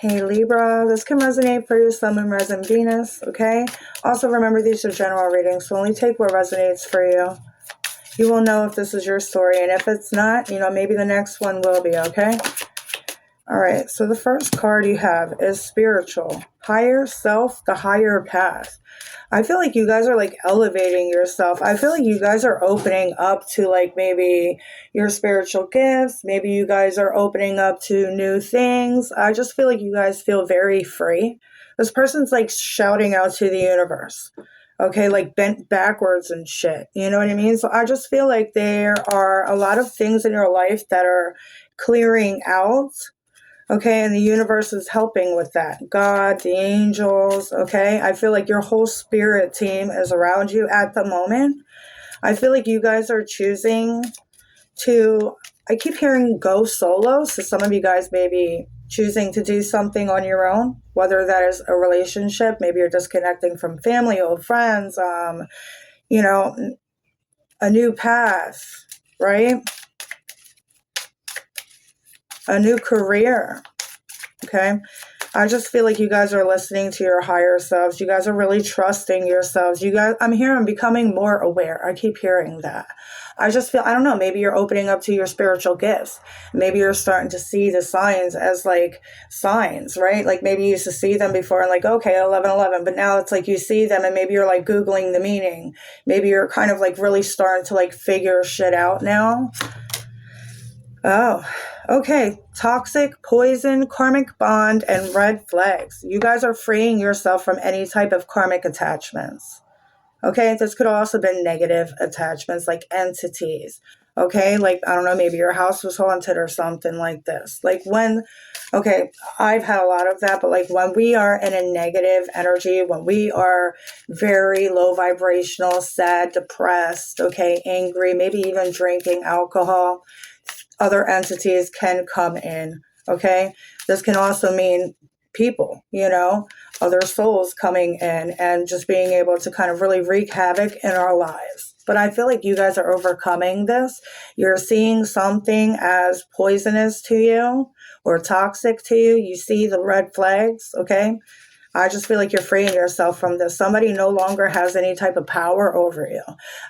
Hey Libra, this can resonate for you, Sun, Moon, Rising, Venus, okay? Also remember these are general readings, so only take what resonates for you. You will know if this is your story, and if it's not, maybe the next one will be, okay? All right, so the first card you have is spiritual, higher self, the higher path. I feel like you guys are like elevating yourself. I feel like you guys are opening up to like maybe your spiritual gifts. Maybe you guys are opening up to new things. I just feel like you guys feel very free. This person's like shouting out to the universe. Okay, like bent backwards and shit. You know what I mean? So I just feel like there are a lot of things in your life that are clearing out. Okay, and the universe is helping with that. God, the angels, okay? I feel like your whole spirit team is around you at the moment. I feel like you guys are choosing to, I keep hearing go solo. So some of you guys may be choosing to do something on your own, whether that is a relationship, maybe you're disconnecting from family, old friends, a new path, right? A new career. Okay. I just feel like you guys are listening to your higher selves. You guys are really trusting yourselves. You guys, I'm becoming more aware. I keep hearing that. I just feel, I don't know, maybe you're opening up to your spiritual gifts. Maybe you're starting to see the signs as like signs, right? Like maybe you used to see them before and like, okay, 11:11, but now it's like you see them and maybe you're like Googling the meaning. Maybe you're kind of like really starting to like figure shit out now. Oh, okay. Toxic, poison, karmic bond, and red flags. You guys are freeing yourself from any type of karmic attachments. Okay, this could also be negative attachments like entities. Okay, like, I don't know, maybe your house was haunted or something like this. Like okay, I've had a lot of that, but like when we are in a negative energy, when we are very low vibrational, sad, depressed, okay, angry, maybe even drinking alcohol, other entities can come in, okay? This can also mean people, other souls coming in and just being able to kind of really wreak havoc in our lives. But I feel like you guys are overcoming this. You're seeing something as poisonous to you or toxic to you. You see the red flags, okay? I just feel like you're freeing yourself from this. Somebody no longer has any type of power over you.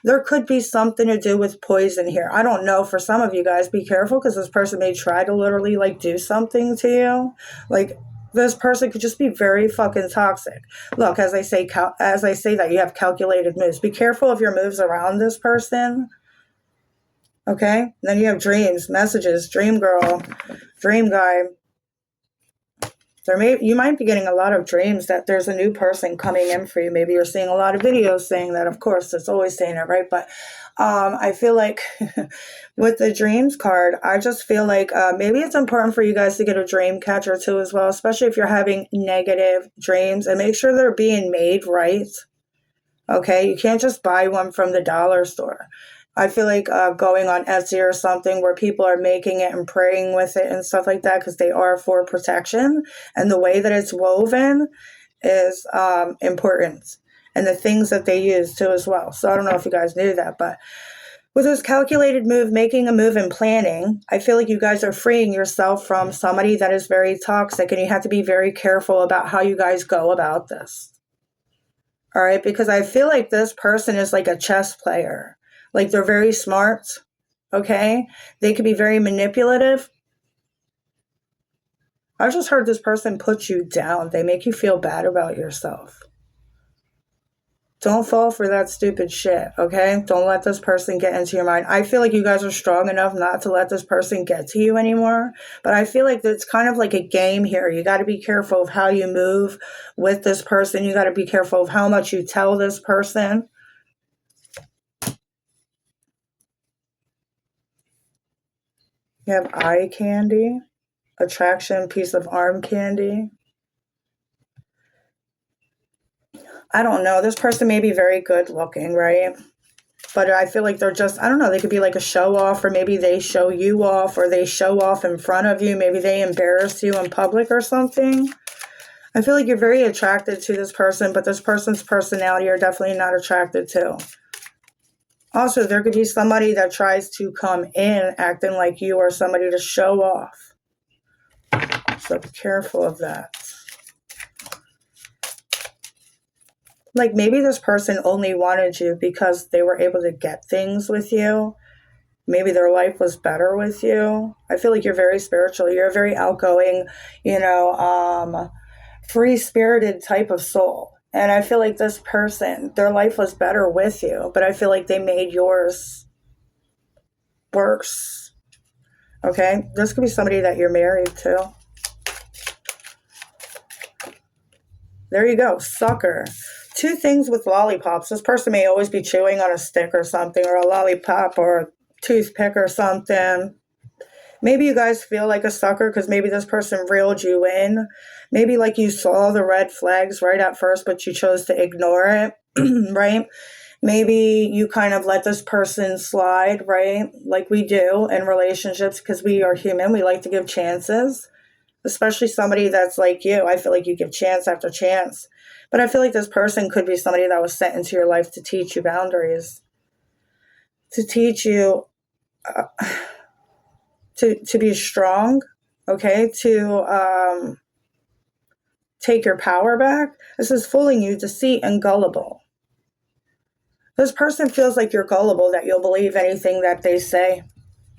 There could be something to do with poison here. I don't know. For some of you guys, be careful because this person may try to literally like do something to you. Like this person could just be very fucking toxic. Look, as I say that you have calculated moves. Be careful of your moves around this person. Okay? Then you have dreams, messages, dream girl, dream guy. You might be getting a lot of dreams that there's a new person coming in for you. Maybe you're seeing a lot of videos saying that. Of course, it's always saying it, right? But I feel like with the dreams card, I just feel like maybe it's important for you guys to get a dream catcher too as well, especially if you're having negative dreams, and make sure they're being made right. Okay, you can't just buy one from the dollar store. I feel like going on Etsy or something where people are making it and praying with it and stuff like that because they are for protection. And the way that it's woven is important. And the things that they use too as well. So I don't know if you guys knew that, but with this calculated move, making a move and planning, I feel like you guys are freeing yourself from somebody that is very toxic, and you have to be very careful about how you guys go about this. All right, because I feel like this person is like a chess player. Like they're very smart, okay? They could be very manipulative. I just heard this person put you down. They make you feel bad about yourself. Don't fall for that stupid shit, okay? Don't let this person get into your mind. I feel like you guys are strong enough not to let this person get to you anymore. But I feel like it's kind of like a game here. You got to be careful of how you move with this person. You got to be careful of how much you tell this person. You have eye candy, attraction, piece of arm candy. I don't know. This person may be very good looking, right? But I feel like they're just, I don't know, they could be like a show off, or maybe they show you off, or they show off in front of you. Maybe they embarrass you in public or something. I feel like you're very attracted to this person, but this person's personality you're definitely not attracted to. Also, there could be somebody that tries to come in acting like you or somebody to show off. So be careful of that. Like maybe this person only wanted you because they were able to get things with you. Maybe their life was better with you. I feel like you're very spiritual. You're a very outgoing, free-spirited type of soul. And I feel like this person, their life was better with you, but I feel like they made yours worse. Okay? This could be somebody that you're married to. There you go. Sucker. 2 things with lollipops. This person may always be chewing on a stick or something, or a lollipop or a toothpick or something. Maybe you guys feel like a sucker because maybe this person reeled you in. Maybe like you saw the red flags right at first, but you chose to ignore it, right? Maybe you kind of let this person slide, right? Like we do in relationships because we are human. We like to give chances, especially somebody that's like you. I feel like you give chance after chance. But I feel like this person could be somebody that was sent into your life to teach you boundaries, to teach you to be strong, okay, to take your power back. This is fooling you, deceit, and gullible. This person feels like you're gullible, that you'll believe anything that they say,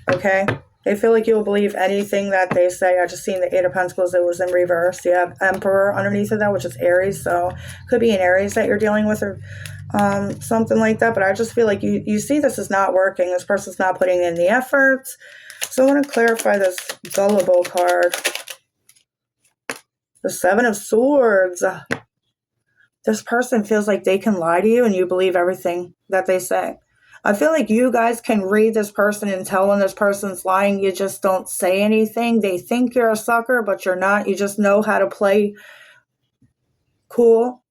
okay? They feel like you'll believe anything that they say. I just seen the 8 of Pentacles. It was in reverse. You have Emperor underneath of that, which is Aries. So could be an Aries that you're dealing with or something like that. But I just feel like you see this is not working. This person's not putting in the effort. So I want to clarify this gullible card. The 7 of Swords. This person feels like they can lie to you and you believe everything that they say. I feel like you guys can read this person and tell when this person's lying. You just don't say anything. They think you're a sucker, but you're not. You just know how to play cool,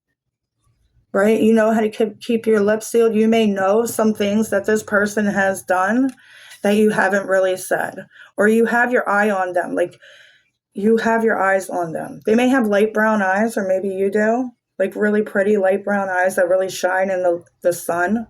right? You know how to keep your lips sealed. You may know some things that this person has done that you haven't really said, or you have your eye on them. Like you have your eyes on them. They may have light brown eyes, or maybe you do, like really pretty light brown eyes that really shine in the sun.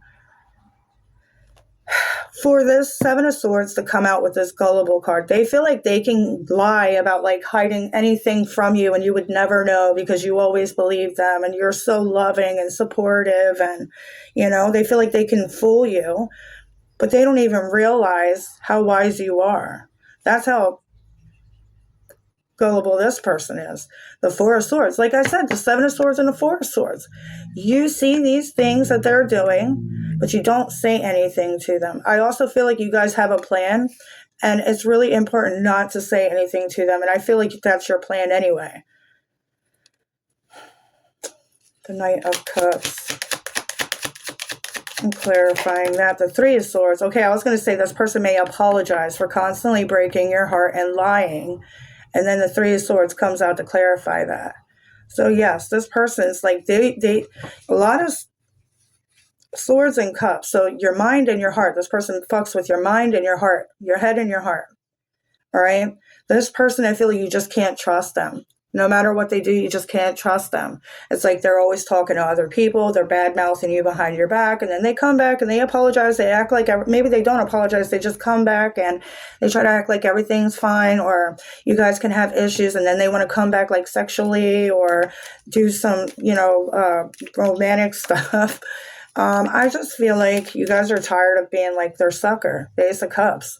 For this 7 of Swords to come out with this gullible card, they feel like they can lie about like hiding anything from you and you would never know because you always believe them and you're so loving and supportive, and they feel like they can fool you, but they don't even realize how wise you are. That's how gullible this person is. The 4 of Swords, like I said, the 7 of Swords and the 4 of Swords. You see these things that they're doing, but you don't say anything to them. I also feel like you guys have a plan, and it's really important not to say anything to them, and I feel like that's your plan anyway. The Knight of Cups. I'm clarifying that. The 3 of Swords. Okay, I was going to say this person may apologize for constantly breaking your heart and lying, and then the 3 of Swords comes out to clarify that. So yes, this person's like, they a lot of Swords and Cups. So your mind and your heart. This person fucks with your mind and your heart, your head and your heart. All right? This person, I feel like you just can't trust them. No matter what they do, you just can't trust them. It's like they're always talking to other people. They're bad-mouthing you behind your back. And then they come back and they apologize. They act like, maybe they don't apologize. They just come back and they try to act like everything's fine, or you guys can have issues. And then they want to come back like sexually or do some, romantic stuff. I just feel like you guys are tired of being like their sucker. The Ace of Cups.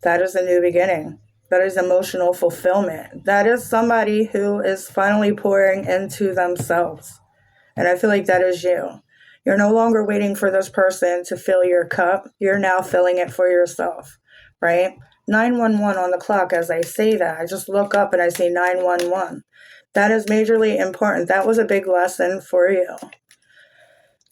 That is a new beginning. That is emotional fulfillment. That is somebody who is finally pouring into themselves. And I feel like that is you. You're no longer waiting for this person to fill your cup. You're now filling it for yourself, right? 911 on the clock as I say that. I just look up and I see 911. That is majorly important. That was a big lesson for you.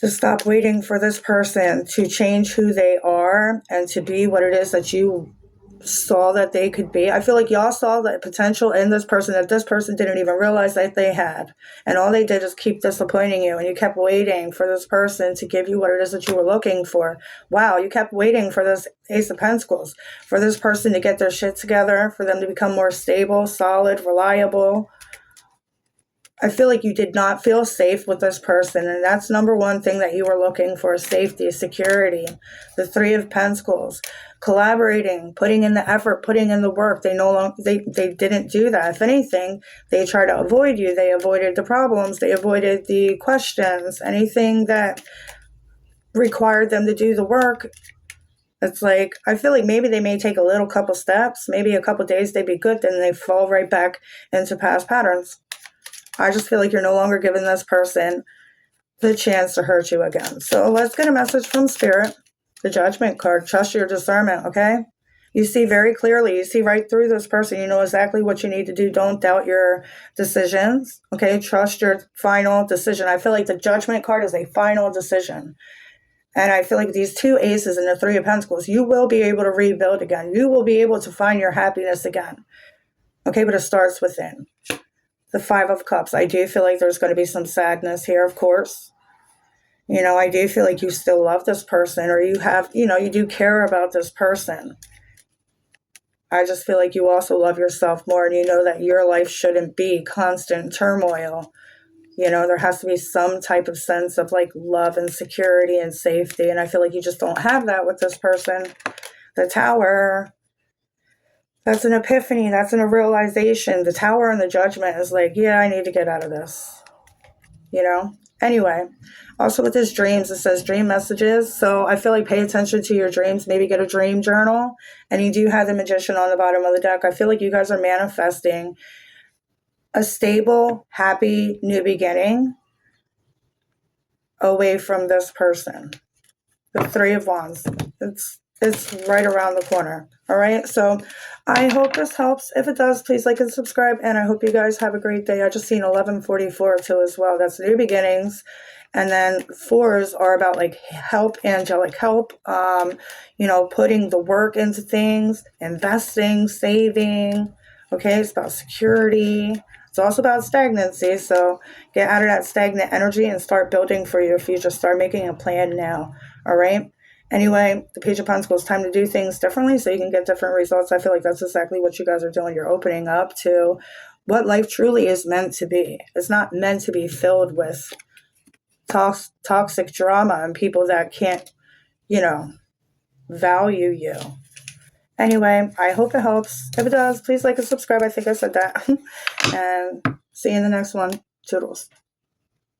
To stop waiting for this person to change who they are and to be what it is that you saw that they could be. I feel like y'all saw the potential in this person that this person didn't even realize that they had. And all they did is keep disappointing you. And you kept waiting for this person to give you what it is that you were looking for. Wow, you kept waiting for this Ace of Pentacles, for this person to get their shit together, for them to become more stable, solid, reliable. I feel like you did not feel safe with this person, and that's number one thing that you were looking for: safety, security. The Three of Pentacles, collaborating, putting in the effort, putting in the work. They no longer they didn't do that. If anything, they tried to avoid you. They avoided the problems. They avoided the questions. Anything that required them to do the work. It's like, I feel like maybe they may take a little couple steps, maybe a couple days they'd be good, then they fall right back into past patterns. I just feel like you're no longer giving this person the chance to hurt you again. So let's get a message from Spirit. The Judgment card. Trust your discernment, okay? You see very clearly. You see right through this person. You know exactly what you need to do. Don't doubt your decisions, okay? Trust your final decision. I feel like the Judgment card is a final decision. And I feel like these two aces and the Three of Pentacles, you will be able to rebuild again. You will be able to find your happiness again, okay? But it starts within. The Five of Cups. I do feel like there's going to be some sadness here, of course. You know, I do feel like you still love this person, or you have, you know, you do care about this person. I just feel like you also love yourself more, and you know that your life shouldn't be constant turmoil. You know, there has to be some type of sense of like love and security and safety, and I feel like you just don't have that with this person. The Tower. That's an epiphany. That's a realization. The Tower and the Judgment is like, yeah, I need to get out of this. You know? Anyway, also with his dreams, it says dream messages. So I feel like pay attention to your dreams. Maybe get a dream journal. And you do have the Magician on the bottom of the deck. I feel like you guys are manifesting a stable, happy new beginning away from this person. The Three of Wands. It's right around the corner. All right. So I hope this helps. If it does, please like and subscribe. And I hope you guys have a great day. I just seen 1144 too as well. That's new beginnings. And then fours are about like help, angelic help, you know, putting the work into things, investing, saving. Okay. It's about security. It's also about stagnancy. So get out of that stagnant energy and start building for your future. Start making a plan now. All right. Anyway, the Page of Pentacles, time to do things differently so you can get different results. I feel like that's exactly what you guys are doing. You're opening up to what life truly is meant to be. It's not meant to be filled with toxic drama and people that can't, you know, value you. Anyway, I hope it helps. If it does, please like and subscribe. I think I said that. And see you in the next one. Toodles.